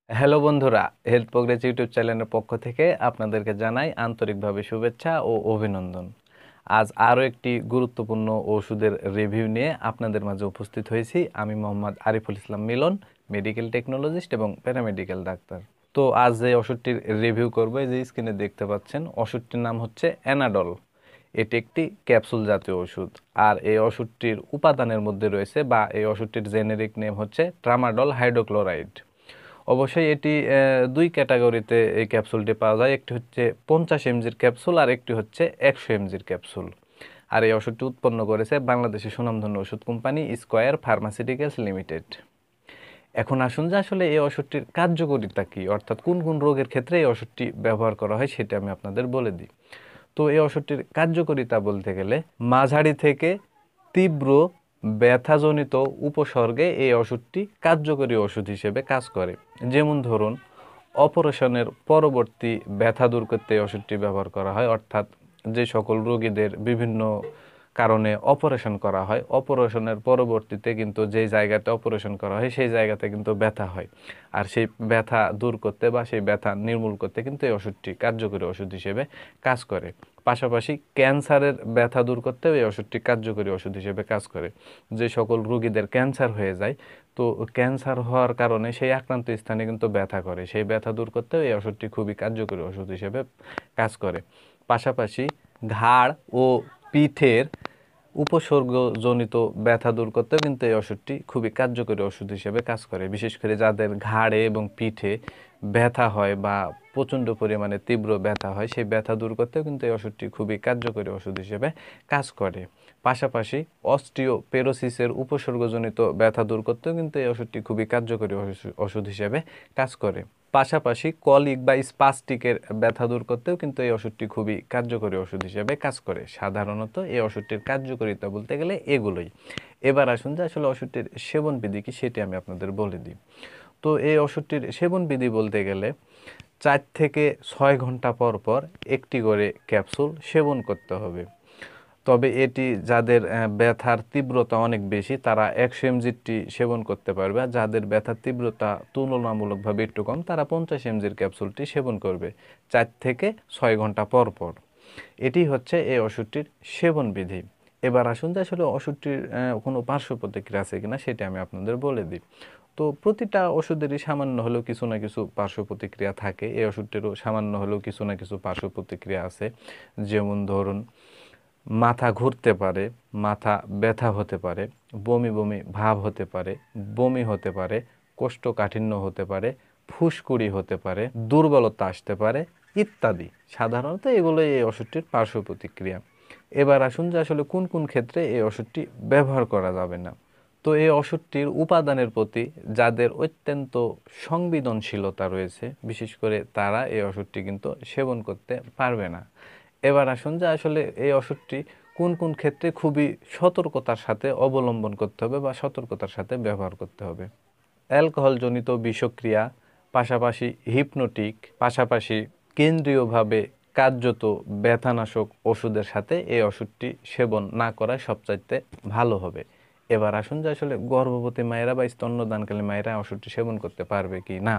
Hello বন্ধুরা, health progress YouTube চ্যানেলের পক্ষ থেকে আপনাদেরকে জানাই আন্তরিকভাবে শুভেচ্ছা ও অভিনন্দন। আজ আরও একটি গুরুত্বপূর্ণ ওষুধের রিভিউ নিয়ে আপনাদের মাঝে উপস্থিত হয়েছি। আমি মোহাম্মদ আরিফুল ইসলাম মিলন, মেডিকেল টেকনোলজিস্ট এবং প্যারামেডিক্যাল ডাক্তার। তো আজ যে ওষুধটির রিভিউ করবো, এই যে স্ক্রিনে দেখতে পাচ্ছেন, ওষুধটির নাম হচ্ছে অ্যানাডল। এটি একটি ক্যাপসুল জাতীয় ওষুধ। আর এই ওষুধটির উপাদানের মধ্যে রয়েছে, বা এই ওষুধটির জেনেরিক নেম হচ্ছে ট্রামাডল হাইড্রোক্লোরাইড। অবশ্যই এটি দুই ক্যাটাগরিতে এই ক্যাপসুলটি পাওয়া যায়। একটি হচ্ছে 50 mgর ক্যাপসুল, আর একটি হচ্ছে 100 mgর ক্যাপসুল। আর এই ওষুধটি উৎপন্ন করেছে বাংলাদেশের সুনামধন্য ওষুধ কোম্পানি স্কয়ার ফার্মাসিউটিক্যালস লিমিটেড। এখন আসুন যে আসলে এই ওষুধটির কার্যকারিতা কী, অর্থাৎ কোন কোন রোগের ক্ষেত্রে এই ওষুধটি ব্যবহার করা হয় সেটা আমি আপনাদের বলে দিই। তো এই ওষুধটির কার্যকারিতা বলতে গেলে মাঝারি থেকে তীব্র ব্যথাজনিত উপসর্গে এই ওষুধটি কার্যকরী ওষুধ হিসেবে কাজ করে। যেমন ধরুন, অপারেশনের পরবর্তী ব্যথা দূর করতে এই ওষুধটি ব্যবহার করা হয়, অর্থাৎ যে সকল রোগীদের বিভিন্ন কারণে অপারেশন করা হয়, অপারেশনের পরবর্তীতে কিন্তু যে জায়গাতে অপারেশন করা হয় সেই জায়গাতে কিন্তু ব্যথা হয়। আর সেই ব্যথা দূর করতে বা সেই ব্যথা নির্মূল করতে কিন্তু এই ওষুধটি কার্যকরী ওষুধ হিসেবে কাজ করে। পাশাপাশি ক্যান্সারের ব্যথা দূর করতেও এই ওষুধটি কার্যকরী ওষুধ হিসেবে কাজ করে। যে সকল রোগীদের ক্যান্সার হয়ে যায়, তো ক্যান্সার হওয়ার কারণে সেই আক্রান্ত স্থানে কিন্তু ব্যথা করে, সেই ব্যথা দূর করতেও এই ওষুধটি খুবই কার্যকরী ওষুধ হিসেবে কাজ করে। পাশাপাশি ঘাড় ও পিঠের উপসর্গজনিত ব্যথা দূর করতেও কিন্তু এই ওষুধটি খুবই কার্যকরী ওষুধ হিসেবে কাজ করে। বিশেষ করে যাদের ঘাড়ে এবং পিঠে ব্যথা হয় বা প্রচণ্ড পরিমাণে তীব্র ব্যথা হয়, সেই ব্যথা দূর করতেও কিন্তু এই ওষুধটি খুবই কার্যকরী ওষুধ হিসেবে কাজ করে। পাশাপাশি অস্টিওপেরোসিসের উপসর্গজনিত ব্যথা দূর করতেও কিন্তু এই ওষুধটি খুবই কার্যকরী ওষুধ হিসেবে কাজ করে। পাশাপাশি কলিক বা স্পাস্টিকের ব্যথা দূর করতেও কিন্তু এই ওষুধটি খুবই কার্যকরী ওষুধ হিসেবে কাজ করে। সাধারণত এই ওষুধটির কার্যকারিতা বলতে গেলে এগুলোই। এবার আসুন যে আসলে ওষুধটির সেবনবিধি কি সেটি আমি আপনাদের বলে দিই। তো এই ওষুধটির সেবনবিধি বলতে গেলে 4 থেকে 6 ঘন্টা পর পর একটি করে ক্যাপসুল সেবন করতে হবে। তবে এটি যাদের ব্যথার তীব্রতা অনেক বেশি তারা 100 mgটি সেবন করতে পারবে, আর যাদের ব্যথার তীব্রতা তুলনামূলকভাবে একটু কম তারা 50 mgর ক্যাপসুলটি সেবন করবে 4 থেকে 6 ঘন্টা পর পর। এটি হচ্ছে এই ওষুধটির সেবন বিধি। এবার আসুন যে আসলে ওষুধটির কোনো পার্শ্ব প্রতিক্রিয়া আছে কিনা সেটা আমি আপনাদের বলে দিই। তো প্রতিটা ওষুধেরই সামান্য হলেও কিছু না কিছু পার্শ্ব প্রতিক্রিয়া থাকে। এই ওষুধটিরও সামান্য হলেও কিছু না কিছু পার্শ্ব প্রতিক্রিয়া আছে। যেমন ধরুন, মাথা ঘুরতে পারে, মাথা ব্যথা হতে পারে, বমি বমি ভাব হতে পারে, বমি হতে পারে, কোষ্ঠকাঠিন্য হতে পারে, ফুসকুড়ি হতে পারে, দুর্বলতা আসতে পারে ইত্যাদি। সাধারণত এগুলোই এই ওষুধটির পার্শ্ব প্রতিক্রিয়া। এবার আসুন যে আসলে কোন কোন ক্ষেত্রে এই ওষুধটি ব্যবহার করা যাবে না। তো এই ওষুধটির উপাদানের প্রতি যাদের অত্যন্ত সংবেদনশীলতা রয়েছে, বিশেষ করে তারা এই ওষুধটি কিন্তু সেবন করতে পারবে না। এবার আসুন যে আসলে এই ওষুধটি কোন কোন ক্ষেত্রে খুবই সতর্কতার সাথে অবলম্বন করতে হবে বা সতর্কতার সাথে ব্যবহার করতে হবে। অ্যালকোহলজনিত বিষক্রিয়া, পাশাপাশি হিপনোটিক, পাশাপাশি কেন্দ্রীয়ভাবে কার্যত ব্যথানাশক ওষুধের সাথে এই ওষুধটি সেবন না করাই সবচাইতে ভালো হবে। এবার আসুন যে আসলে গর্ভবতী মায়েরা বা স্তন্যদানকালী মায়েরা ওষুধটি সেবন করতে পারবে কি না।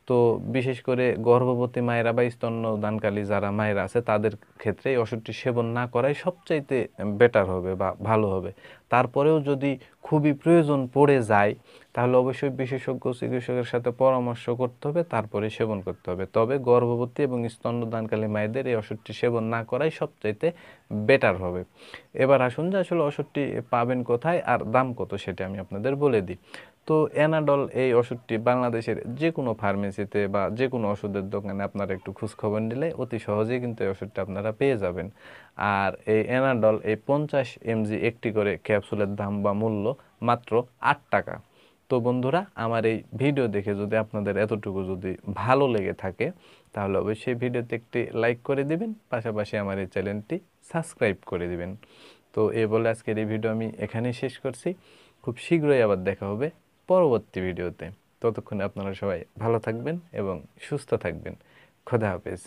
তো বিশেষ করে গর্ভবতী মায়েরা বা স্তন্যদানকালী যারা মায়েরা আছে তাদের ক্ষেত্রে এই ওষুধটি সেবন না করাই সবচাইতে বেটার হবে বা ভালো হবে। তারপরেও যদি খুবই প্রয়োজন পড়ে যায় তাহলে অবশ্যই বিশেষজ্ঞ চিকিৎসকের সাথে পরামর্শ করতে হবে, তারপরে সেবন করতে হবে। তবে গর্ভবতী এবং স্তন্যদানকালী মায়েদের এই ওষুধটি সেবন না করাই সবচাইতে বেটার হবে। এবার আসুন যে আসলে ওষুধটি পাবেন কোথায় আর দাম কত সেটা আমি আপনাদের বলে দিই। তো অ্যানাডল এই ওষুধটি বাংলাদেশের যে কোনো ফার্মেসিতে বা যে কোনো ওষুধের দোকানে আপনারা একটু খোঁজখবর নিলে অতি সহজেই কিন্তু এই ওষুধটা আপনারা পেয়ে যাবেন। আর এই অ্যানাডল এই 50 mg একটি করে ক্যাপসুলের দাম বা মূল্য মাত্র 8 টাকা। তো বন্ধুরা, আমার এই ভিডিও দেখে যদি আপনাদের এতটুকু যদি ভালো লেগে থাকে তাহলে অবশ্যই ভিডিওতে একটি লাইক করে দিবেন, পাশাপাশি আমার এই চ্যানেলটি সাবস্ক্রাইব করে দিবেন। তো এই বলে আজকের এই ভিডিও আমি এখানেই শেষ করছি। খুব শীঘ্রই আবার দেখা হবে পরবর্তী ভিডিওতে। ততক্ষণে আপনারা সবাই ভালো থাকবেন এবং সুস্থ থাকবেন। খোদা হাফেজ।